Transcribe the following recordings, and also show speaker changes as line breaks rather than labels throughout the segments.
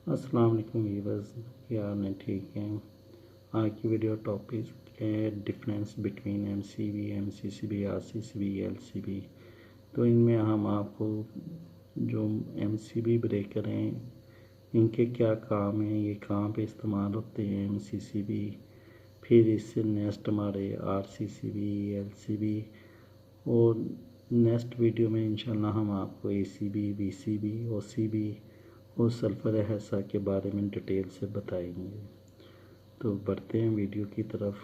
अस्सलाम वालेकुम व्यूअर्स, क्या हाल है? ठीक हैं। आज की वीडियो टॉपिक है difference between MCB, MCCB, RCCB, LCB. तो इनमें हम आपको जो एमसीबी ब्रेकर हैं इनके क्या काम हैं, ये कहाँ पे इस्तेमाल होते हैं, एमसीसीबी, फिर इससे नेक्स्ट हमारे आरसीसीबी, एलसीबी, और नेक्स्ट वीडियो में इंशाल्लाह हम आपको एसीबी, बीसीबी, ओसीबी और सल्फ़र एहसा के बारे में डिटेल से बताएंगे। तो बढ़ते हैं वीडियो की तरफ।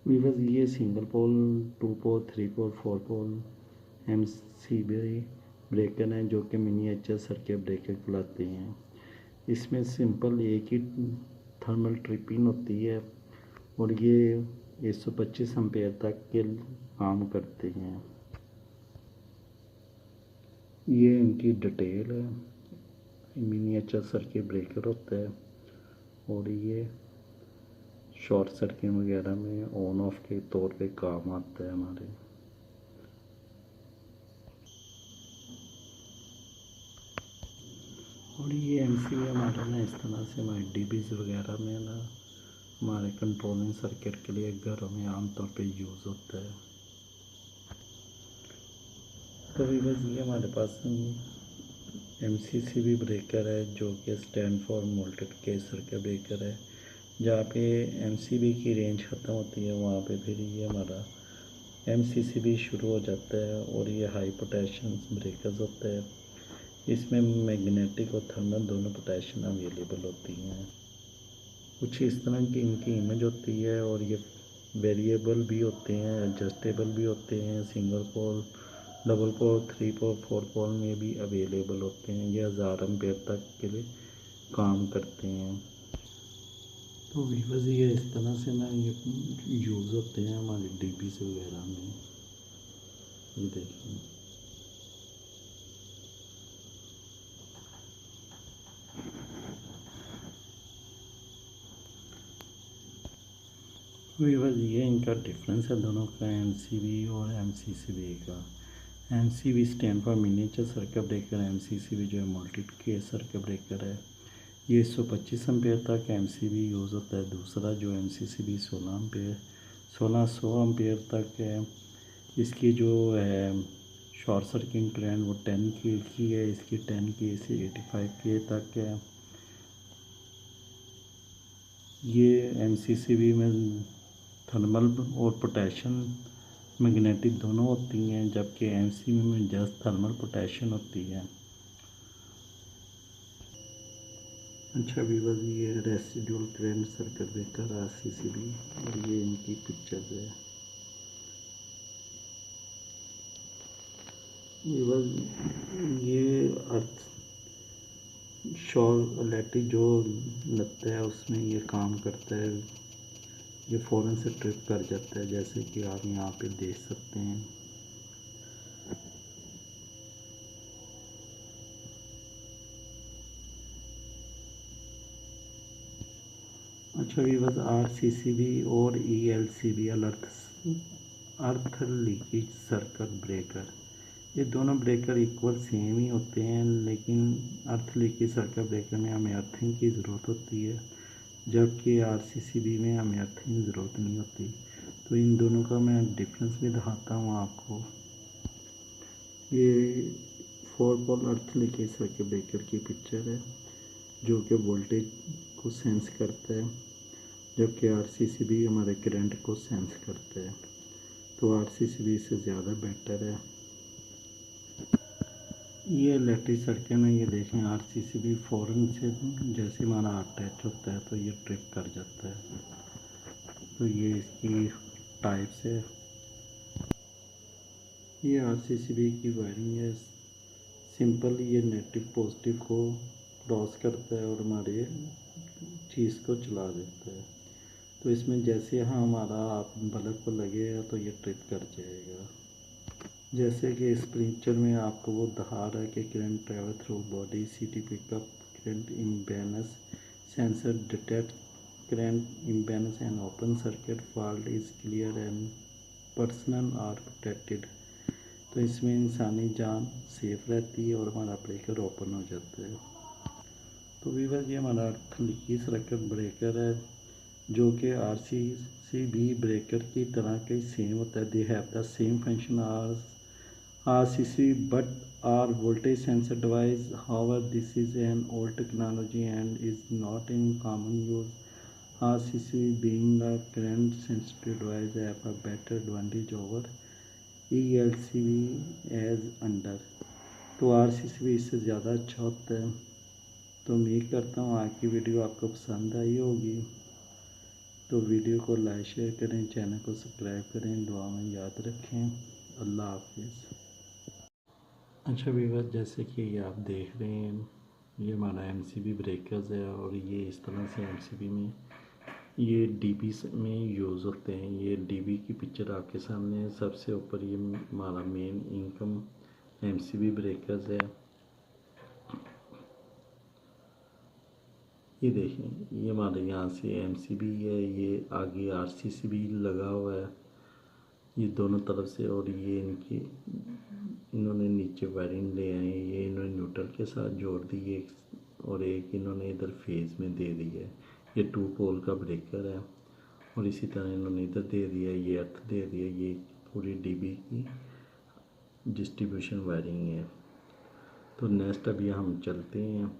वीवर्स, ये सिंगल पोल, 2 पोल, 3 पोल, 4 पोल एमसीबी ब्रेकर हैं जो कि मिनिएचर सर्किट ब्रेकर कहलाते हैं। इसमें सिंपल एक ही थर्मल ट्रिपिंग होती है और ये 125 एम्पेयर तक के काम करते हैं। ये इनकी डिटेल है। मिनिएचर सर्किट ब्रेकर होता है और ये शॉर्ट सर्किट वगैरह में ऑन ऑफ के तौर पे काम आता है हमारे। और ये एमसीबी हमारे ना इस तरह से हमारे डीबीज वगैरह में ना हमारे कंट्रोलिंग सर्किट के लिए घरों में आमतौर पे यूज़ होता है। तो बस ये हमारे पास एमसीसीबी ब्रेकर है जो कि stand for molted case circuit breaker है। जहाँ पे एमसीबी की रेंज ख़त्म होती है वहाँ पे फिर ये हमारा एमसीसीबी शुरू हो जाता है और ये हाई पोटेंशियल ब्रेकर्स होता है। इसमें मैग्नेटिक और थर्मल दोनों पोटेंशियल अवेलेबल होती हैं। कुछ इस तरह की इनकी इमेज होती है और ये वेरिएबल भी होते हैं, एडजस्टेबल भी होते हैं, सिंगल पोल, डबल पोल, 3 पोल, 4 पोल में भी अवेलेबल होते हैं। ये 1000 एम्पेयर तक के लिए काम करते हैं। तो वीवर्स, ये इस तरह से ना ये यूज़ होते हैं हमारे डीबी से वगैरह में। ये देखिए, वीवर्स, ये इनका डिफरेंस है दोनों का, एमसीबी और एमसीसीबी का। MCB stand for miniature circuit breaker, MCCB जो है मल्टी केस सर्किट ब्रेकर है। ये 125 एम्पेयर तक एमसीबी यूज़ होता है। दूसरा जो एमसीसीबी 1600 एम्पेयर तक है। इसकी जो है शॉर्ट सर्किट करंट वो 10 के की है, इसकी 10 के से 85 के तक है। ये एमसीसीबी में थर्मल और पोटेशियम मैग्नेटिक दोनों होती हैं, जबकि एमसीबी में जस्ट थर्मल पोटेशियम होती है। अच्छा व्यूअर्स, ये residual current circuit breaker RCCB और ये इनकी पिक्चर्स है। व्यूअर्स, ये अर्थ शॉर्ट इलेक्ट्रिक जो लगता है उसमें ये काम करता है। ये फ़ौरन से ट्रिप कर जाता है, जैसे कि आप यहाँ पे देख सकते हैं। अच्छा व्यूअर्स, आरसीसीबी और ईएलसीबी अर्थ लीकेज सर्किट ब्रेकर, ये दोनों ब्रेकर इक्वल सेम ही होते हैं, लेकिन अर्थ लीकेज सर्किट ब्रेकर में हमें अर्थिंग की ज़रूरत होती है, जबकि आरसीसीबी में हमें अर्थिंग की ज़रूरत नहीं होती। तो इन दोनों का मैं डिफरेंस भी दिखाता हूँ आपको। ये 4 पोल अर्थ लीकेज सर्किट ब्रेकर की पिक्चर है जो कि वोल्टेज को सेंस करता है, जबकि आरसीसीबी हमारे करंट को सेंस करता है। तो आरसीसीबी से ज़्यादा बेटर है। ये इलेक्ट्रिक सर्किट में ये देखें, आरसीसीबी फ़ौरन से जैसे हमारा अटैच होता है तो ये ट्रिप कर जाता है। तो ये इसकी टाइप्स है। ये आरसीसीबी की वायरिंग है। सिंपल ये नेगेटिव पॉजिटिव को क्रॉस करता है और हमारे चीज़ को चला देता है। तो इसमें जैसे यहाँ हमारा आप बल्ब को लगेगा तो ये ट्रिप कर जाएगा। जैसे कि इस पिक्चर में आपको वो दिखा रहा है कि current travel through body, CT pick up current imbalance, sensor detect current imbalance and open circuit fault is clear and personal are protected. तो इसमें इंसानी जान सेफ रहती है और हमारा ब्रेकर ओपन हो जाता है। तो वीवर ये हमारा लीकी सर्किट ब्रेकर है जो कि RCCB ब्रेकर की तरह का ही सेम होता है। They have the same function RCCB but are voltage sensor device. However, this is an old technology and is not in common use. RCCB being a current sensitive device have a better advantage over ELCB as under। तो RCCB इससे ज़्यादा अच्छा होता है। तो उम्मीद करता हूँ आज की वीडियो आपको पसंद आई होगी। तो वीडियो को लाइक शेयर करें, चैनल को सब्सक्राइब करें, दुआ में याद रखें। अल्लाह हाफिज़। अच्छा व्यूअर, जैसे कि ये आप देख रहे हैं ये हमारा MCB ब्रेकर्स है और ये इस तरह से MCB में ये DB में यूज़ होते हैं। ये DB की पिक्चर आपके सामने है। सबसे ऊपर ये हमारा मेन इनकम MCB ब्रेकर्स है। ये देखें ये हमारे यहाँ से MCB है, ये आगे RCCB लगा हुआ है ये दोनों तरफ से। और ये इन्होंने नीचे वायरिंग ले आए, ये इन्होंने न्यूट्रल के साथ जोड़ दी है और एक इन्होंने इधर फेज़ में दे दी है। ये 2 पोल का ब्रेकर है और इसी तरह इन्होंने इधर दे दिया, ये अर्थ दे दिया। ये पूरी DB की डिस्ट्रीब्यूशन वायरिंग है। तो नेक्स्ट अभी हम चलते हैं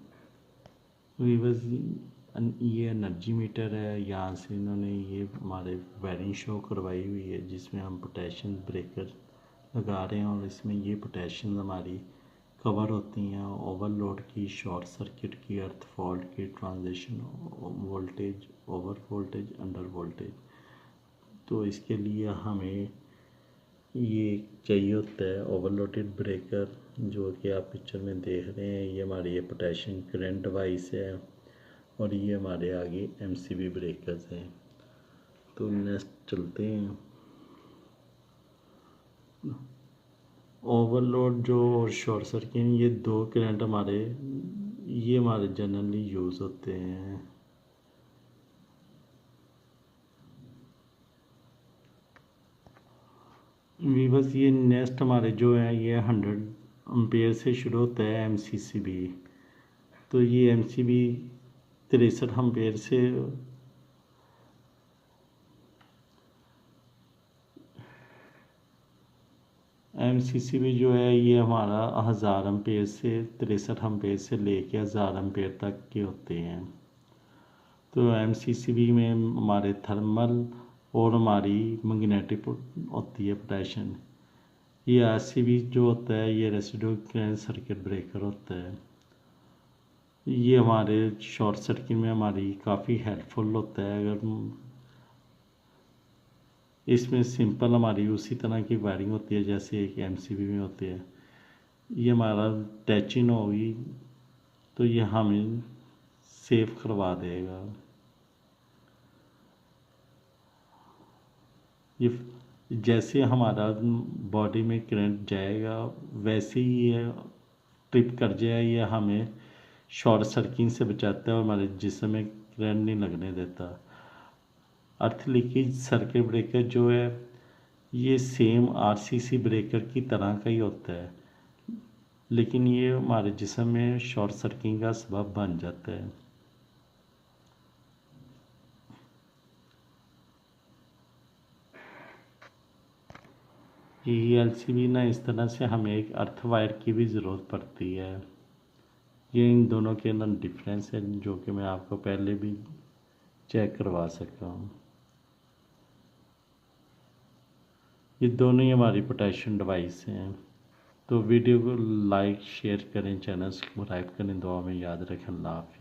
वीवर्स। ये एनर्जी मीटर है, यहाँ से इन्होंने ये हमारे वायरिंग शो करवाई हुई है जिसमें हम पोटेंशियल ब्रेकर लगा रहे हैं और इसमें ये पोटेंशियल हमारी कवर होती हैं ओवरलोड की, शॉर्ट सर्किट की, अर्थ फॉल्ट की, transition voltage, over voltage, under voltage. तो इसके लिए हमें ये चाहिए होता है ओवरलोडेड ब्रेकर जो कि आप पिक्चर में देख रहे हैं। ये हमारी ये पोटेंशियल करंट डिवाइस है और ये हमारे आगे MCB ब्रेकर्स हैं। तो नेक्स्ट चलते हैं। ओवरलोड जो और शॉर्ट सर्किट ये 2 करंट ये हमारे जनरली यूज़ होते हैं। बस ये नेक्स्ट हमारे जो है ये 100 एम्पेयर से शुरू होता है MCCB। तो ये MCB 63 एम्पेयर से MCCB जो है ये हमारा 1000 एम्पेयर से 63 एम्पेयर से लेके 1000 एम्पेयर तक के होते हैं। तो MCCB में हमारे थर्मल और हमारी मैग्नेटिक होती है पोटेंशियल। ये RCB जो होता है ये रेसिडुअल करंट सर्किट ब्रेकर होता है। ये हमारे शॉर्ट सर्किट में हमारी काफ़ी हेल्पफुल होता है। अगर इसमें सिंपल हमारी उसी तरह की वायरिंग होती है जैसे एक MCB में होती है। ये हमारा टैचिंग होगी तो ये हमें सेफ करवा देगा। ये जैसे हमारा बॉडी में करंट जाएगा वैसे ही ये ट्रिप कर जाए, ये हमें शॉर्ट सर्किट से बचाता है और हमारे जिस्म में करंट नहीं लगने देता। अर्थ लीकेज सर्किट ब्रेकर जो है ये सेम RCC ब्रेकर की तरह का ही होता है लेकिन ये हमारे जिस्म में शॉर्ट सर्किट का सबब बन जाता है। ये LCB ना इस तरह से हमें एक अर्थ वायर की भी ज़रूरत पड़ती है। ये इन दोनों के अंदर डिफरेंस है जो कि मैं आपको पहले भी चेक करवा सकता हूँ। ये दोनों ही हमारी पोटेंशियल डिवाइस हैं। तो वीडियो को लाइक शेयर करें, चैनल सब्सक्राइब करें, दुआ में याद रखें। अल्लाह हाफिज़।